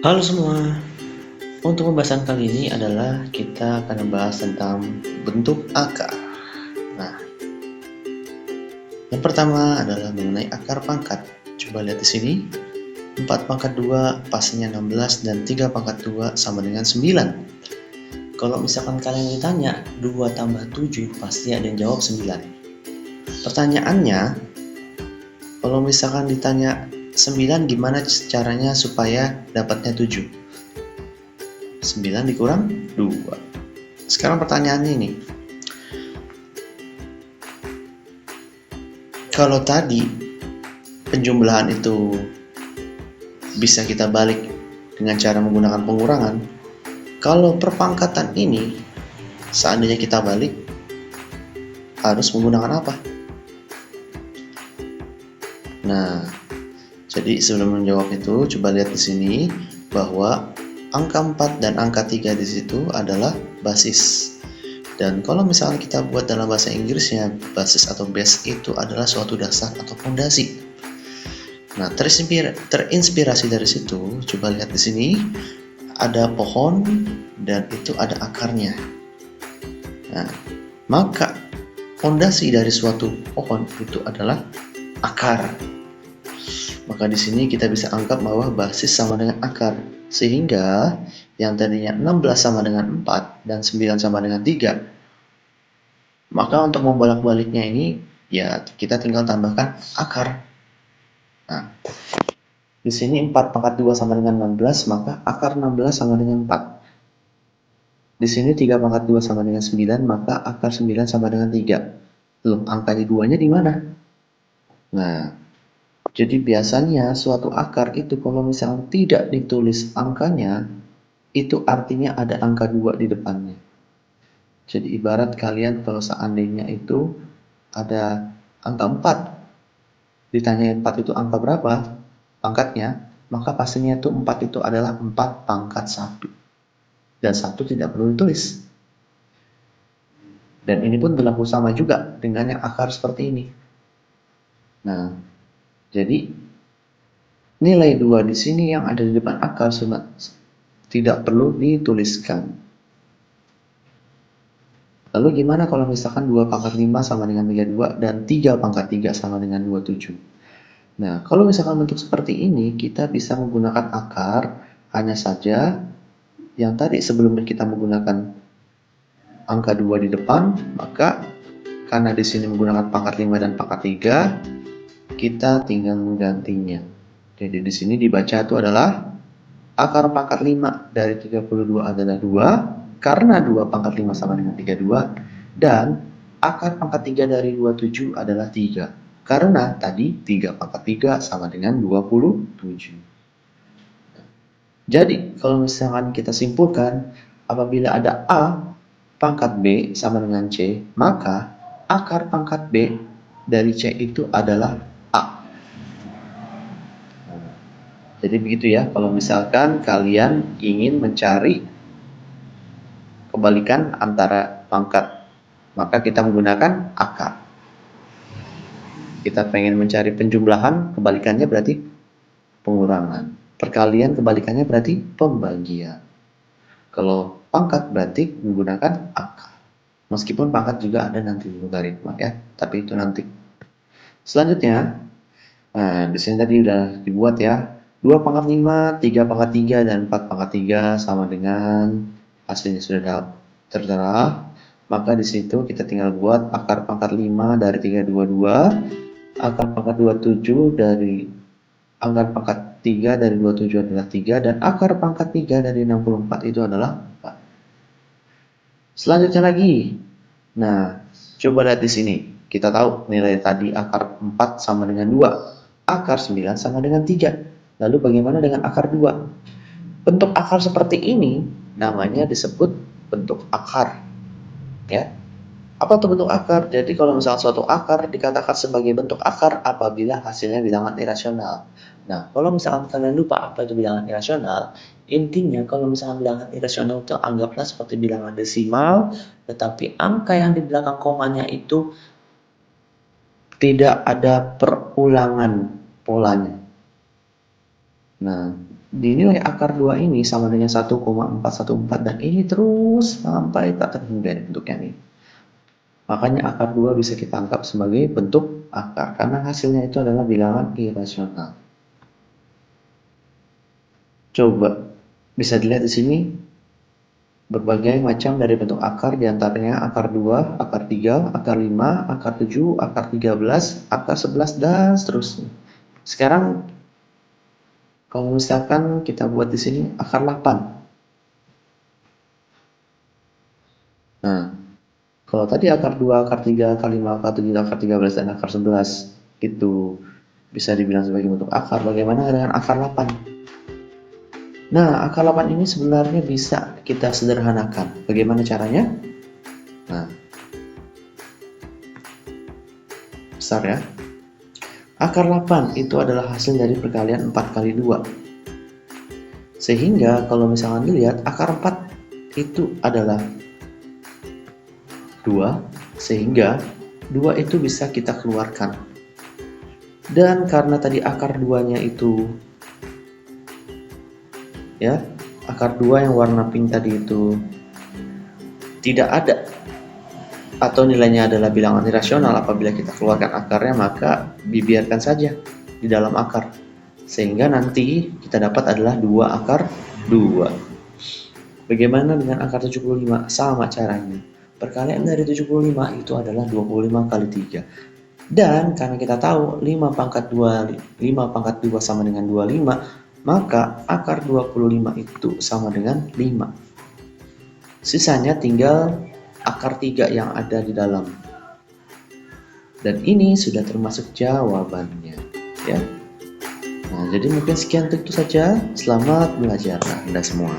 Halo semua, untuk pembahasan kali ini adalah kita akan membahas tentang bentuk akar. Nah, yang pertama adalah mengenai akar pangkat. Coba lihat di sini, 4 pangkat 2 pastinya 16 dan 3 pangkat 2 sama dengan 9. Kalau misalkan kalian ditanya 2 tambah 7 pasti ada yang jawab 9. Pertanyaannya, kalau misalkan ditanya 9 gimana caranya supaya dapatnya 7? 9 dikurang 2. Sekarang pertanyaannya nih, kalau tadi penjumlahan itu bisa kita balik dengan cara menggunakan pengurangan, kalau perpangkatan ini seandainya kita balik harus menggunakan apa? Nah, jadi sebelum menjawab itu coba lihat di sini bahwa angka 4 dan angka 3 di situ adalah basis. Dan kalau misalkan kita buat dalam bahasa Inggrisnya, basis atau base itu adalah suatu dasar atau fondasi. Nah, terinspirasi dari situ, coba lihat di sini ada pohon dan itu ada akarnya. Nah, maka fondasi dari suatu pohon itu adalah akar. Maka di sini kita bisa anggap bahwa basis sama dengan akar. Sehingga yang tadinya 16 sama dengan 4 dan 9 sama dengan 3. Maka untuk membolak-baliknya ini ya kita tinggal tambahkan akar. Nah, di sini 4 pangkat 2 sama dengan 16, maka akar 16 sama dengan 4. Di sini 3 pangkat 2 sama dengan 9, maka akar 9 sama dengan 3. Loh, angka di 2-nya di mana? Nah, jadi biasanya suatu akar itu kalau misalnya tidak ditulis angkanya, itu artinya ada angka 2 di depannya. Jadi ibarat kalian kalau seandainya itu ada angka 4, ditanyain 4 itu angka berapa pangkatnya, maka pastinya itu 4 itu adalah 4 pangkat 1. Dan 1 tidak perlu ditulis. Dan ini pun berlaku sama juga dengan yang akar seperti ini. Nah, jadi nilai 2 di sini yang ada di depan akar tidak perlu dituliskan. Lalu gimana kalau misalkan 2 pangkat 5 sama dengan 32 dan 3 pangkat 3 sama dengan 27? Nah, kalau misalkan bentuk seperti ini, kita bisa menggunakan akar, hanya saja yang tadi sebelumnya kita menggunakan angka 2 di depan, maka karena di sini menggunakan pangkat 5 dan pangkat 3, kita tinggal menggantinya. Jadi di sini dibaca itu adalah akar pangkat 5 dari 32 adalah 2, karena 2 pangkat 5 sama dengan 32, dan akar pangkat 3 dari 27 adalah 3, karena tadi 3 pangkat 3 sama dengan 27. Jadi, kalau misalkan kita simpulkan, apabila ada A pangkat B sama dengan C, maka akar pangkat B dari C itu adalah A. Jadi begitu ya, kalau misalkan kalian ingin mencari kebalikan antara pangkat, maka kita menggunakan akar. Kita pengen mencari penjumlahan, kebalikannya berarti pengurangan. Perkalian kebalikannya berarti pembagian. Kalau pangkat berarti menggunakan akar. Meskipun pangkat juga ada nanti logaritma ya, tapi itu nanti. Selanjutnya, nah di sini tadi udah dibuat ya. 2 pangkat 5, 3 pangkat 3, dan 4 pangkat 3 sama dengan hasilnya sudah tertera. Maka di situ kita tinggal buat akar pangkat 5 dari 322, akar pangkat 27 dari akar pangkat 3 dari 27 adalah 3, dan akar pangkat 3 dari 64 itu adalah 4. Selanjutnya lagi. Nah, coba lihat di sini. Kita tahu nilai tadi akar 4 sama dengan 2. Akar 9 sama dengan 3. Lalu bagaimana dengan akar 2? Bentuk akar seperti ini namanya disebut bentuk akar. Ya. Apa itu bentuk akar? Jadi kalau misalnya suatu akar dikatakan sebagai bentuk akar apabila hasilnya bilangan irasional. Nah, kalau misalkan kalian lupa apa itu bilangan irasional, intinya kalau misalkan bilangan irasional itu anggaplah seperti bilangan desimal, tetapi angka yang di belakang komanya itu tidak ada perulangan polanya. Nah, dinilai akar 2 ini sama dengan 1,414 dan ini terus sampai tak terhingga bentuknya nih. Makanya akar 2 bisa kita anggap sebagai bentuk akar karena hasilnya itu adalah bilangan irasional. Coba bisa dilihat di sini berbagai macam dari bentuk akar, diantaranya akar 2, akar 3, akar 5, akar 7, akar 13, akar 11, dan seterusnya. Sekarang kalau misalkan kita buat di sini akar 8. Nah, kalau tadi akar 2, akar 3, akar 5, akar 7, akar 13, dan akar 11 itu bisa dibilang sebagai bentuk akar, bagaimana dengan akar 8? Nah, akar 8 ini sebenarnya bisa kita sederhanakan. Bagaimana caranya? Nah, besar ya. Akar 8 itu adalah hasil dari perkalian 4 kali 2. Sehingga kalau misalnya dilihat, akar 4 itu adalah 2, sehingga 2 itu bisa kita keluarkan. Dan karena tadi akar 2-nya itu ya, akar 2 yang warna pink tadi itu tidak ada atau nilainya adalah bilangan irasional, apabila kita keluarkan akarnya maka dibiarkan saja di dalam akar sehingga nanti kita dapat adalah 2 akar 2. Bagaimana dengan akar 75? Sama caranya, perkalian dari 75 itu adalah 25 kali 3, dan karena kita tahu 5 pangkat 2 sama dengan 25, maka akar 25 itu sama dengan 5. Sisanya tinggal akar 3 yang ada di dalam. Dan ini sudah termasuk jawabannya, ya. Nah, jadi mungkin sekian untuk itu saja. Selamat belajar Anda semua.